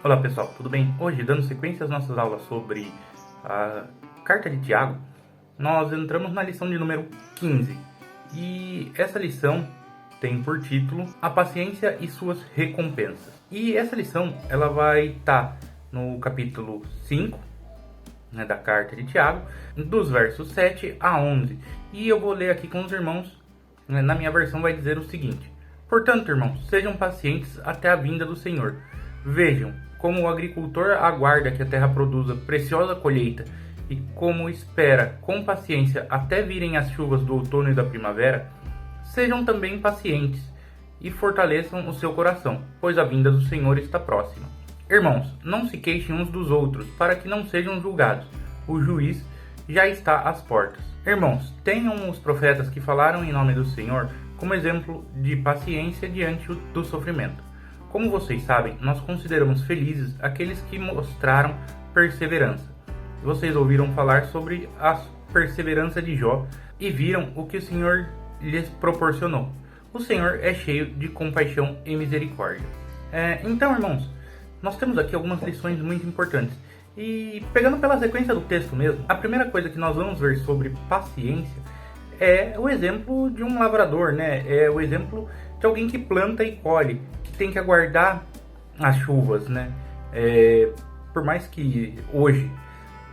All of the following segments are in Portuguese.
Olá pessoal, tudo bem? Hoje, dando sequência às nossas aulas sobre a carta de Tiago, nós entramos na lição de número 15. E essa lição tem por título A Paciência e Suas Recompensas. E essa lição ela vai estar no capítulo 5, da carta de Tiago, dos versos 7 a 11. E eu vou ler aqui com os irmãos, na minha versão vai dizer o seguinte: Portanto, irmãos, sejam pacientes até a vinda do Senhor. Vejam como o agricultor aguarda que a terra produza preciosa colheita e como espera com paciência até virem as chuvas do outono e da primavera. Sejam também pacientes e fortaleçam o seu coração, pois a vinda do Senhor está próxima. Irmãos, não se queixem uns dos outros, para que não sejam julgados. O juiz já está às portas. Irmãos, tenham os profetas que falaram em nome do Senhor como exemplo de paciência diante do sofrimento. Como vocês sabem, nós consideramos felizes aqueles que mostraram perseverança. Vocês ouviram falar sobre a perseverança de Jó e viram o que o Senhor lhes proporcionou. O Senhor é cheio de compaixão e misericórdia. Então, irmãos, nós temos aqui algumas lições muito importantes. E pegando pela sequência do texto mesmo, a primeira coisa que nós vamos ver sobre paciência é o exemplo de um lavrador, né? É o exemplo de alguém que planta e colhe, que tem que aguardar as chuvas, né? Por mais que hoje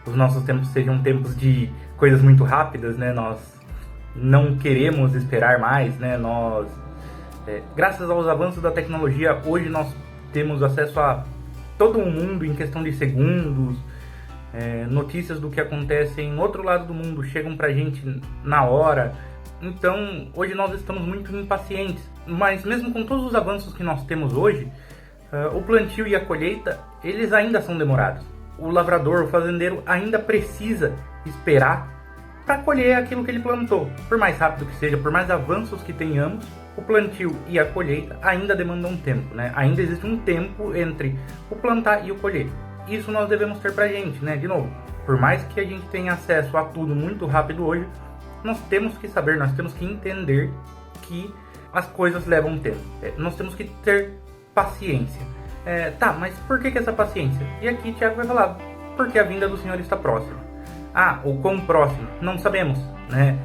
os nossos tempos sejam tempos de coisas muito rápidas, né? Nós não queremos esperar mais, né? Graças aos avanços da tecnologia, hoje nós temos acesso a todo o mundo em questão de segundos. Notícias do que acontece em outro lado do mundo chegam pra gente na hora. Então, hoje nós estamos muito impacientes. Mas mesmo com todos os avanços que nós temos hoje, o plantio e a colheita, eles ainda são demorados. O lavrador, o fazendeiro, ainda precisa esperar para colher aquilo que ele plantou. Por mais rápido que seja, por mais avanços que tenhamos, o plantio e a colheita ainda demandam tempo, né? Ainda existe um tempo entre o plantar e o colher. Isso nós devemos ter pra gente, né? De novo, por mais que a gente tenha acesso a tudo muito rápido hoje, nós temos que saber, nós temos que entender que as coisas levam tempo. Nós temos que ter paciência. Mas por que essa paciência? E aqui Tiago vai falar, porque a vinda do Senhor está próxima. O quão próximo? Não sabemos, né?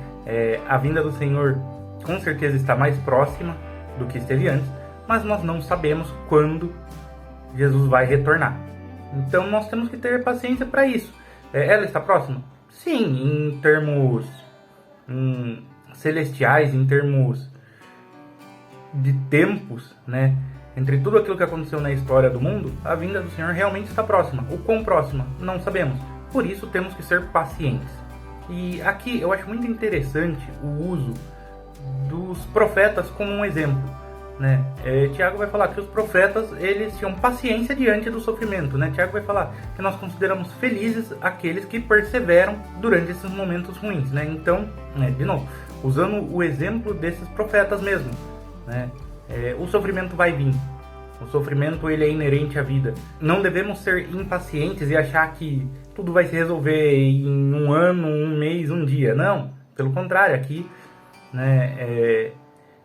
A vinda do Senhor com certeza está mais próxima do que esteve antes, mas nós não sabemos quando Jesus vai retornar. Então nós temos que ter paciência para isso. Ela está próxima? Sim, em termos celestiais, em termos de tempos, né? Entre tudo aquilo que aconteceu na história do mundo, a vinda do Senhor realmente está próxima. O quão próxima? Não sabemos. Por isso temos que ser pacientes. E aqui eu acho muito interessante o uso dos profetas como um exemplo, né? Tiago vai falar que os profetas eles tinham paciência diante do sofrimento, né? Tiago vai falar que nós consideramos felizes aqueles que perseveram durante esses momentos ruins, né? Então, de novo, usando o exemplo desses profetas mesmo, né? O sofrimento vai vir. O sofrimento ele é inerente à vida. Não devemos ser impacientes e achar que tudo vai se resolver em um ano, um mês, um dia. Não, pelo contrário, aqui, né?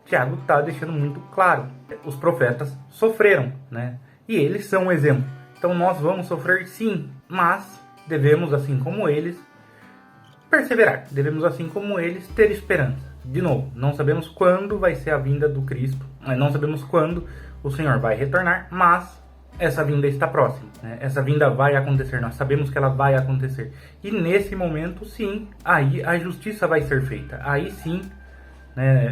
Tiago está deixando muito claro. Os profetas sofreram, né? E eles são um exemplo. Então nós vamos sofrer sim, mas devemos, assim como eles, perseverar. Devemos, assim como eles, ter esperança. De novo, não sabemos quando vai ser a vinda do Cristo. Não sabemos quando o Senhor vai retornar, mas essa vinda está próxima, né? Essa vinda vai acontecer. Nós sabemos que ela vai acontecer. E nesse momento, sim, aí a justiça vai ser feita. Aí sim,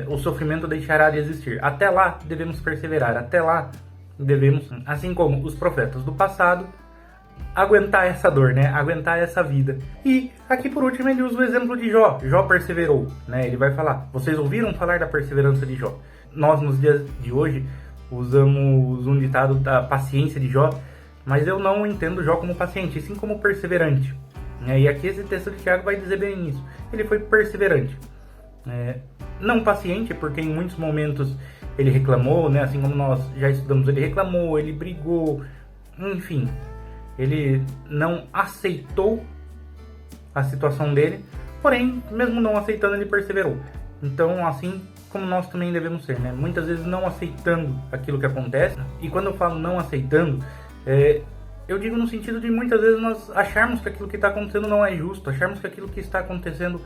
o sofrimento deixará de existir. Até lá devemos perseverar, até lá devemos, assim como os profetas do passado, aguentar essa dor, né? Aguentar essa vida. E aqui por último ele usa o exemplo de Jó. Jó perseverou, né? Ele vai falar, vocês ouviram falar da perseverança de Jó? Nós nos dias de hoje usamos um ditado da paciência de Jó, mas eu não entendo Jó como paciente, e sim como perseverante, né? E aqui esse texto de Tiago vai dizer bem isso. Ele foi perseverante. Não paciente, porque em muitos momentos ele reclamou, né? Assim como nós já estudamos, ele reclamou, ele brigou, enfim, ele não aceitou a situação dele, porém, mesmo não aceitando, ele perseverou. Então, assim como nós também devemos ser, né? Muitas vezes não aceitando aquilo que acontece, e quando eu falo não aceitando, Eu digo no sentido de muitas vezes nós acharmos que aquilo que está acontecendo não é justo, acharmos que aquilo que está acontecendo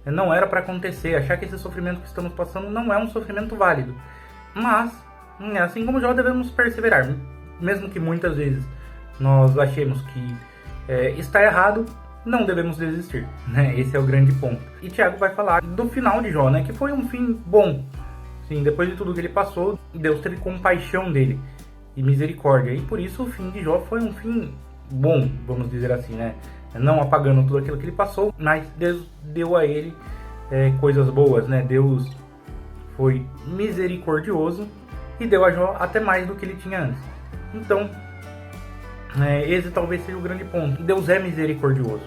não era para acontecer, achar que esse sofrimento que estamos passando não é um sofrimento válido. Mas, assim como Jó, devemos perseverar, mesmo que muitas vezes nós achemos que está errado, não devemos desistir, né? Esse é o grande ponto. E Tiago vai falar do final de Jó, né? Que foi um fim bom. Sim, depois de tudo que ele passou, Deus teve compaixão dele e misericórdia. E por isso o fim de Jó foi um fim bom, vamos dizer assim, né? Não apagando tudo aquilo que ele passou, mas Deus deu a ele coisas boas, né? Deus foi misericordioso e deu a Jó até mais do que ele tinha antes. Então, esse talvez seja o grande ponto. Deus é misericordioso,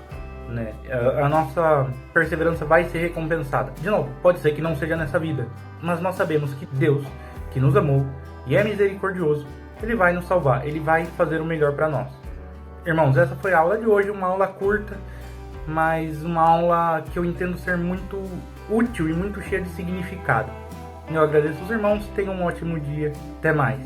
né? A nossa perseverança vai ser recompensada. De novo, pode ser que não seja nessa vida, mas nós sabemos que Deus, que nos amou e é misericordioso, Ele vai nos salvar, Ele vai fazer o melhor para nós. Irmãos, essa foi a aula de hoje, uma aula curta, mas uma aula que eu entendo ser muito útil e muito cheia de significado. Eu agradeço os irmãos, tenham um ótimo dia, até mais.